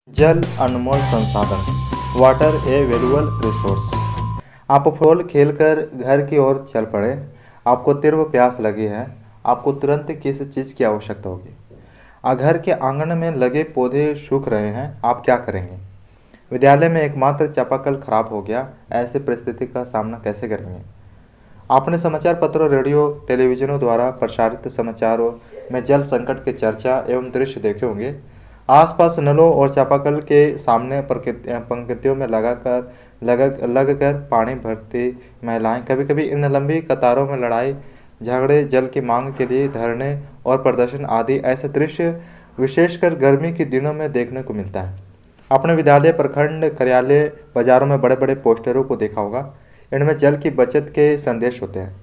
जल अनमोल संसाधन। वाटर ए valuable resource. आप फुटबॉल खेलकर घर की ओर चल पड़े। आपको तीव्र प्यास लगी है। आपको तुरंत किस चीज़ की आवश्यकता होगी? घर के आंगन में लगे पौधे सूख रहे हैं। आप क्या करेंगे? विद्यालय में एकमात्र चापाकल खराब हो गया। ऐसे परिस्थिति का सामना कैसे करेंगे? आपने समाचार पत्रों, रेडियो, टेलीविजनों द्वारा प्रसारित समाचारों में जल संकट के चर्चा एवं दृश्य देखे होंगे। आसपास नलों और चापाकल के सामने पंक्तियों में लगकर पानी भरती महिलाएं, कभी कभी इन लंबी कतारों में लड़ाई झगड़े, जल की मांग के लिए धरने और प्रदर्शन आदि ऐसे दृश्य विशेषकर गर्मी के दिनों में देखने को मिलता है। अपने विद्यालय, प्रखंड कार्यालय, बाजारों में बड़े बड़े पोस्टरों को देखा होगा। इनमें जल की बचत के संदेश होते हैं।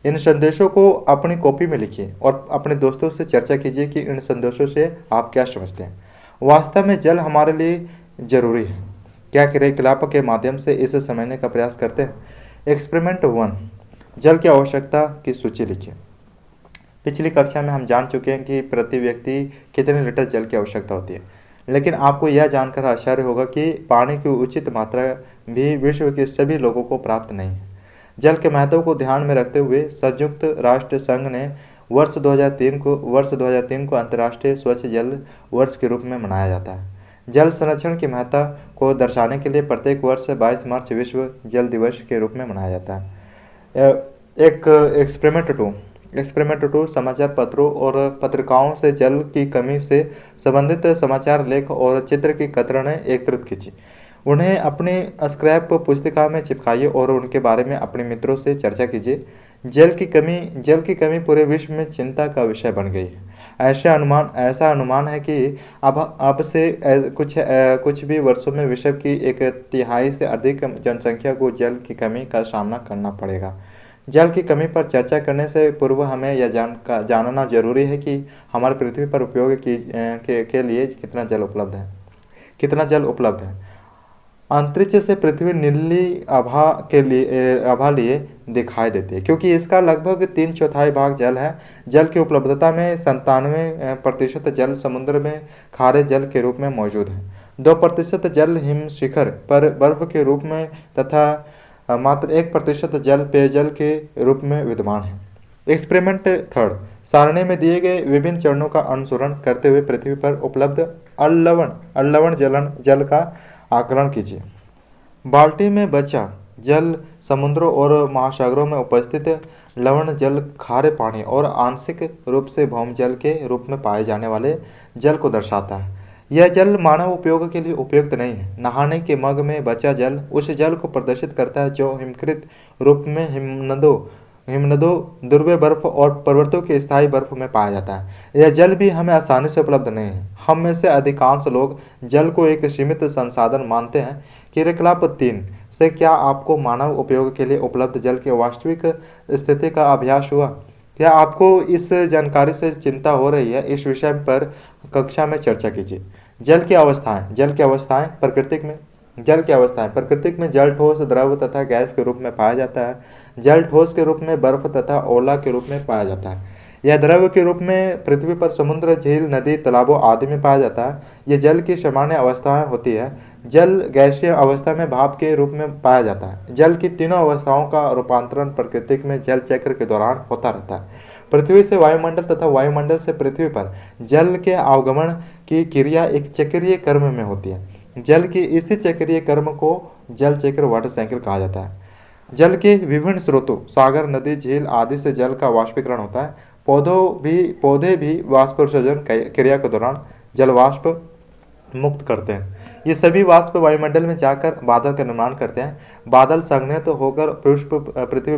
इन संदेशों को अपनी कॉपी में लिखिए और अपने दोस्तों से चर्चा कीजिए कि इन संदेशों से आप क्या समझते हैं। वास्तव में जल हमारे लिए जरूरी है। क्या क्रियाकलाप के माध्यम से इसे समझने का प्रयास करते हैं? एक्सपेरिमेंट 1, जल की आवश्यकता की सूची लिखिए। पिछली कक्षा में हम जान चुके हैं कि प्रति व्यक्ति कितने लीटर जल की आवश्यकता होती है, लेकिन आपको यह जानकर आश्चर्य होगा कि पानी की उचित मात्रा भी विश्व के सभी लोगों को प्राप्त नहीं है। जल के महत्व को ध्यान में रखते हुए संयुक्त राष्ट्र संघ ने वर्ष 2003 को अंतर्राष्ट्रीय स्वच्छ जल वर्ष के रूप में मनाया जाता है। जल संरक्षण की महत्ता को दर्शाने के लिए प्रत्येक वर्ष 22 मार्च विश्व जल दिवस के रूप में मनाया जाता है। एक्सपेरिमेंट 2, समाचार पत्रों और पत्रिकाओं से जल की कमी से संबंधित समाचार लेख और चित्र की कतरनें एकत्रित कीजिए। उन्हें अपनी स्क्रैप पुस्तिका में चिपकाइए और उनके बारे में अपने मित्रों से चर्चा कीजिए। जल की कमी पूरे विश्व में चिंता का विषय बन गई है। ऐसा अनुमान है कि अब से कुछ भी वर्षों में विश्व की 1/3 से अधिक जनसंख्या को जल की कमी का सामना करना पड़ेगा। जल की कमी पर चर्चा करने से पूर्व हमें यह जानना जरूरी है कि हमारी पृथ्वी पर उपयोग के लिए कितना जल उपलब्ध है। अंतरिक्ष से पृथ्वी नीली आभा लिए दिखाई देती है, क्योंकि इसका लगभग 3/4 भाग जल है। जल की उपलब्धता में 97% जल समुद्र में खारे जल के रूप में मौजूद है। 2% जल हिम शिखर पर बर्फ के रूप में तथा मात्र 1% जल पेयजल के रूप में विद्यमान है। एक्सपेरिमेंट 3, सारणी में दिए गए विभिन्न चरणों का अनुसरण करते हुए पृथ्वी पर उपलब्ध अल्लवण जल का आकलन कीजिए। बाल्टी में बचा जल समुद्रों और महासागरों में उपस्थित लवण जल खारे पानी और आंशिक रूप से भौमजल के रूप में पाए जाने वाले जल को दर्शाता है। यह जल मानव उपयोग के लिए उपयुक्त नहीं है। नहाने के मग में बचा जल उस जल को प्रदर्शित करता है जो हिमकृत रूप में हिमनदों, ध्रुवीय बर्फ और पर्वतों के स्थायी बर्फ में पाया जाता है। यह जल भी हमें आसानी से उपलब्ध नहीं है। हम में से अधिकांश लोग जल को एक सीमित संसाधन मानते हैं। क्रियाकलाप 3 से क्या आपको मानव उपयोग के लिए उपलब्ध जल की वास्तविक स्थिति का अभ्यास हुआ? क्या आपको इस जानकारी से चिंता हो रही है? इस विषय पर कक्षा में चर्चा कीजिए। जल की अवस्थाएं प्रकृति में जल ठोस, द्रव तथा गैस के रूप में पाया जाता है। जल ठोस के रूप में बर्फ तथा ओला के रूप में पाया जाता है। यह द्रव के रूप में पृथ्वी पर समुद्र, झील, नदी, तालाबों आदि में पाया जाता है। यह जल की सामान्य अवस्थाएं होती है। जल गैसीय अवस्था में भाप के रूप में पाया जाता है। जल की तीनों अवस्थाओं का रूपांतरण प्रकृति में जल चक्र के दौरान होता रहता है। पृथ्वी से वायुमंडल तथा वायुमंडल से पृथ्वी पर जल के आवागमन की क्रिया एक चक्रीय क्रम में होती है। जल की इसी चक्रीय क्रम को जल चक्र वाटर साइकिल कहा जाता है। जल के विभिन्न स्रोतों, सागर, नदी, झील आदि से जल का वाष्पीकरण होता है। पौधे भी वाष्पोत्सर्जन क्रिया के दौरान जल वाष्प मुक्त करते हैं। ये सभी वाष्प वायुमंडल में जाकर बादल का निर्माण करते हैं। बादल संघनित होकर पृथ्वी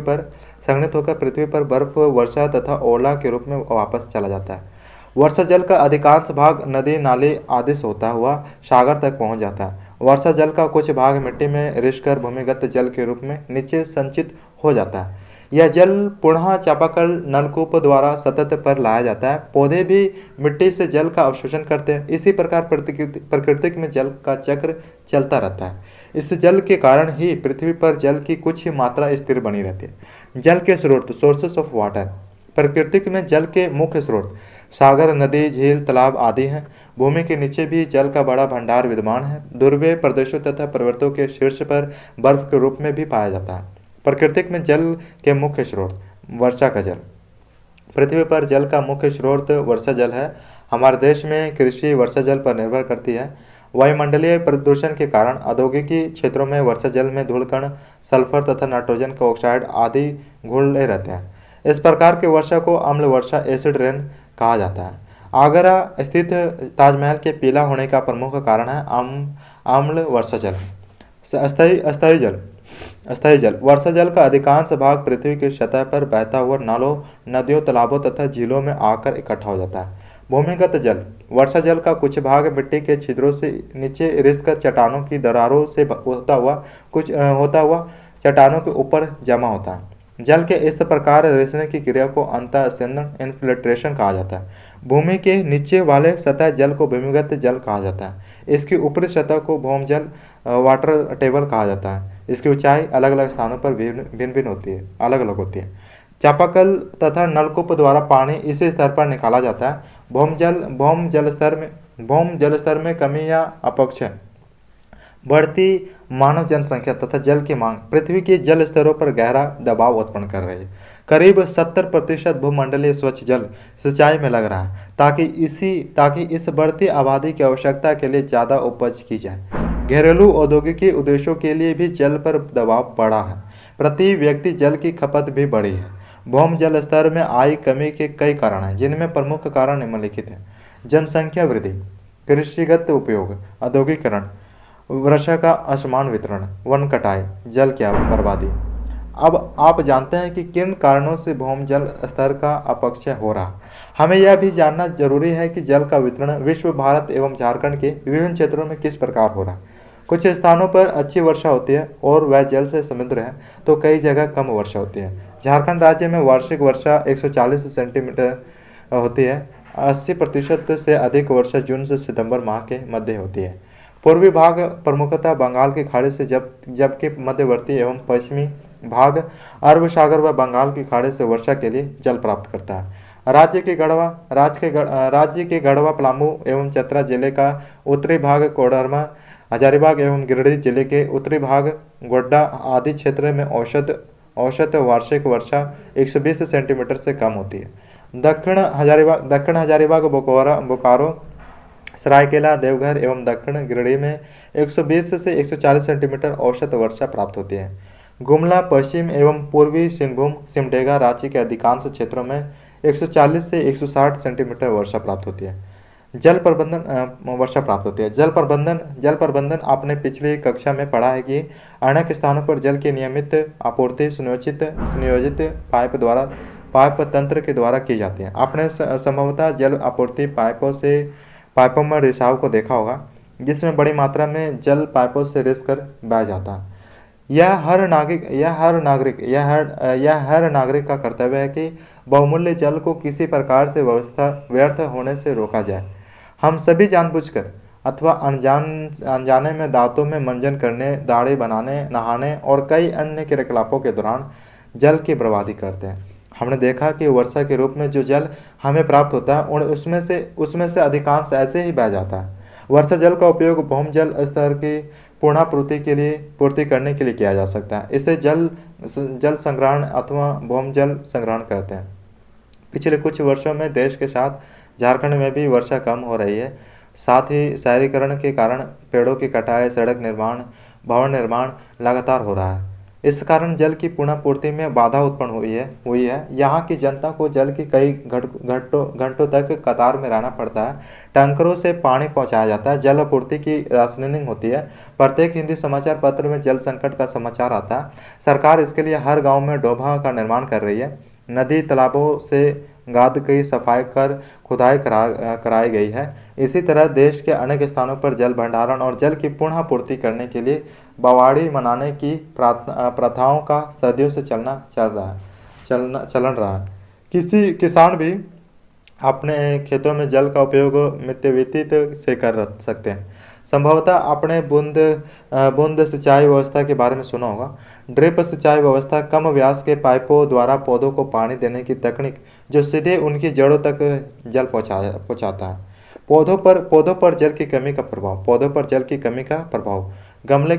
पर बर्फ, वर्षा तथा ओला के रूप में वापस चला जाता है। वर्षा जल का अधिकांश भाग नदी, नाले आदि से होता हुआ सागर तक पहुंच जाता है। वर्षा जल का कुछ भाग मिट्टी में रिसकर भूमिगत जल के रूप में नीचे संचित हो जाता है। यह जल पुनः चापाकल, नलकूप द्वारा सतत पर लाया जाता है। पौधे भी मिट्टी से जल का अवशोषण करते हैं। इसी प्रकार प्रकृति में जल का चक्र चलता रहता है। इस जल के कारण ही पृथ्वी पर जल की कुछ ही मात्रा स्थिर बनी रहती है। जल के स्रोत, सोर्सेस ऑफ वाटर। प्रकृति में जल के मुख्य स्रोत सागर, नदी, झील, तालाब आदि हैं। भूमि के नीचे भी जल का बड़ा भंडार विद्यमान है। ध्रुवीय प्रदेशों तथा पर्वतों के शीर्ष पर बर्फ के रूप में भी पाया जाता है। प्राकृतिक में जल के मुख्य स्रोत। वर्षा का जल। पृथ्वी पर जल का मुख्य स्रोत वर्षा जल है। हमारे देश में कृषि वर्षा जल पर निर्भर करती है। वायुमंडलीय प्रदूषण के कारण औद्योगिकी क्षेत्रों में वर्षा जल में धूलकण, सल्फर तथा नाइट्रोजन का ऑक्साइड आदि घुले रहते हैं। इस प्रकार की वर्षा को अम्ल वर्षा, एसिड रेन कहा जाता है। आगरा स्थित ताजमहल के पीला होने का प्रमुख कारण है अम्ल वर्षा जल। अस्थायी जल। अस्थायी जल। वर्षा जल का अधिकांश भाग पृथ्वी की सतह पर बहता हुआ नालों, नदियों, तालाबों तथा झीलों में आकर इकट्ठा हो जाता है। भूमिगत जल। वर्षा जल का कुछ भाग मिट्टी के छिद्रों से नीचे रिसकर चट्टानों की दरारों से होता हुआ चट्टानों के ऊपर जमा होता है। जल के इस प्रकार रिसने की क्रिया को अंतःस्यंदन इन्फिल्ट्रेशन कहा जाता है। भूमि के नीचे वाले सतह जल को भूमिगत जल कहा जाता है। इसकी ऊपरी सतह को भौमजल वाटर टेबल कहा जाता है। इसकी ऊंचाई अलग अलग स्थानों पर भिन्न भिन्न होती है, अलग अलग होती है। चापाकल तथा नलकूप द्वारा पानी इसी स्तर पर निकाला जाता है। भौम जल स्तर में कमी या अपक्षय। बढ़ती मानव जनसंख्या तथा जल की मांग पृथ्वी के जल स्तरों पर गहरा दबाव उत्पन्न कर रही है। करीब 70% भूमंडलीय स्वच्छ जल सिंचाई में लग रहा है ताकि इस बढ़ती आबादी की आवश्यकता के लिए ज़्यादा उपज की जाए। घरेलू औद्योगिकी उद्देश्यों के लिए भी जल पर दबाव बढ़ा है। प्रति व्यक्ति जल की खपत भी बढ़ी है। भौम जल स्तर में आई कमी के कई कारण हैं, जिनमें प्रमुख कारण निम्नलिखित हैं। जनसंख्या वृद्धि, कृषिगत उपयोग, औद्योगिकरण, वर्षा का असमान वितरण, वन कटाई, जल की बर्बादी। अब आप जानते हैं कि किन कारणों से भौम जल स्तर का अपक्षय हो रहा। हमें यह भी जानना जरूरी है कि जल का वितरण विश्व, भारत एवं झारखंड के विभिन्न क्षेत्रों में किस प्रकार हो रहा। कुछ स्थानों पर अच्छी वर्षा होती है और वह जल से समृद्ध है, तो कई जगह कम वर्षा होती है। झारखंड राज्य में वार्षिक वर्षा 140 सेंटीमीटर होती है। 80% से अधिक वर्षा जून से सितंबर माह के मध्य होती है। पूर्वी भाग प्रमुखतः बंगाल की खाड़ी से जबकि मध्यवर्ती एवं पश्चिमी भाग अरब सागर व बंगाल की खाड़ी से वर्षा के लिए जल प्राप्त करता है। राज्य के गढ़वा, पलामू एवं चतरा जिले का उत्तरी भाग, कोडरमा, हजारीबाग एवं गिरिडीह जिले के उत्तरी भाग, गोड्डा आदि क्षेत्र में औसत वार्षिक वर्षा 120 सेंटीमीटर से कम होती है। दक्षिण हजारीबाग, बोकारो, सरायकेला, देवघर एवं दक्षिण गिरिडीह में 120 से 140 सेंटीमीटर औसत वर्षा प्राप्त होती है। गुमला, पश्चिम एवं पूर्वी सिंहभूम, सिमडेगा, रांची के अधिकांश क्षेत्रों में 140 से 160 सेंटीमीटर वर्षा प्राप्त होती है। जल प्रबंधन आपने पिछली कक्षा में पढ़ा है कि अनेक स्थानों पर जल की नियमित आपूर्ति सुनियोजित पाइप तंत्र के द्वारा की जाती है। आपने संभवतः जल आपूर्ति पाइपों में रिसाव को देखा होगा, जिसमें बड़ी मात्रा में जल पाइपों से रिस कर बह जाता है। यह हर नागरिक का कर्तव्य है कि बहुमूल्य जल को किसी प्रकार से व्यर्थ होने से रोका जाए। हम सभी जानबूझकर अथवा अनजाने में दांतों में मंजन करने, दाढ़ी बनाने, नहाने और कई अन्य क्रियाकलापों के दौरान जल की बर्बादी करते हैं। हमने देखा कि वर्षा के रूप में जो जल हमें प्राप्त होता है उसमें से अधिकांश ऐसे ही बह जाता है। वर्षा जल का उपयोग भौम जल स्तर की पूर्ति करने के लिए किया जा सकता है। इसे जल संग्रहण अथवा भौम जल संग्रहण कहते हैं। पिछले कुछ वर्षों में देश के साथ झारखंड में भी वर्षा कम हो रही है। साथ ही शहरीकरण के कारण पेड़ों की कटाई, सड़क निर्माण, भवन निर्माण लगातार हो रहा है। इस कारण जल की पुनःपूर्ति में बाधा उत्पन्न हुई है। यहाँ की जनता को जल की कई घंटों तक कतार में रहना पड़ता है। टैंकरों से पानी पहुँचाया जाता है। जल आपूर्ति की राशनिंग होती है। प्रत्येक हिंदी समाचार पत्र में जल संकट का समाचार आता है। सरकार इसके लिए हर गाँव में डोभा का निर्माण कर रही है। नदी तालाबों से गाद की सफाई कर खुदाई कराई गई है। इसी तरह देश के अनेक स्थानों पर जल भंडारण और जल की पुनः पूर्ति करने के लिए बावड़ी मनाने की प्रथाओं का सदियों से चलन रहा है। किसी किसान भी अपने खेतों में जल का उपयोग मितव्यतीत से कर सकते हैं। संभवतः आपने बूंद सिंचाई व्यवस्था के बारे में सुना होगा। ड्रिप सिंचाई व्यवस्था कम व्यास के पाइपों द्वारा पौधों को पानी देने की तकनीक जो सीधे उनकी जड़ों तक जल पहुँचाता है। पौधों पर जल की कमी का प्रभाव। पौधों पर जल की कमी का प्रभाव। गमले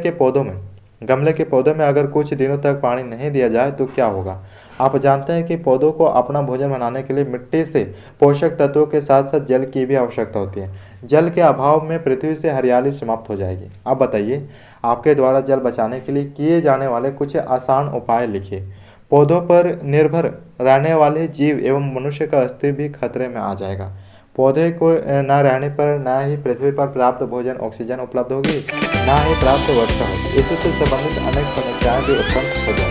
के पौधों में अगर कुछ दिनों तक पानी नहीं दिया जाए तो क्या होगा। आप जानते हैं कि पौधों को अपना भोजन बनाने के लिए मिट्टी से पोषक तत्वों के साथ साथ जल की भी आवश्यकता होती है। जल के अभाव में पृथ्वी से हरियाली समाप्त हो जाएगी। अब बताइए, आपके द्वारा जल बचाने के लिए किए जाने वाले कुछ आसान उपाय लिखिए। पौधों पर निर्भर रहने वाले जीव एवं मनुष्य का अस्तित्व भी खतरे में आ जाएगा। पौधे को न रहने पर न ही पृथ्वी पर पर्याप्त भोजन ऑक्सीजन उपलब्ध होगी, न ही पर्याप्त वर्षा होगी। इससे संबंधित अनेक समस्याएं भी उत्पन्न हो जाएगी।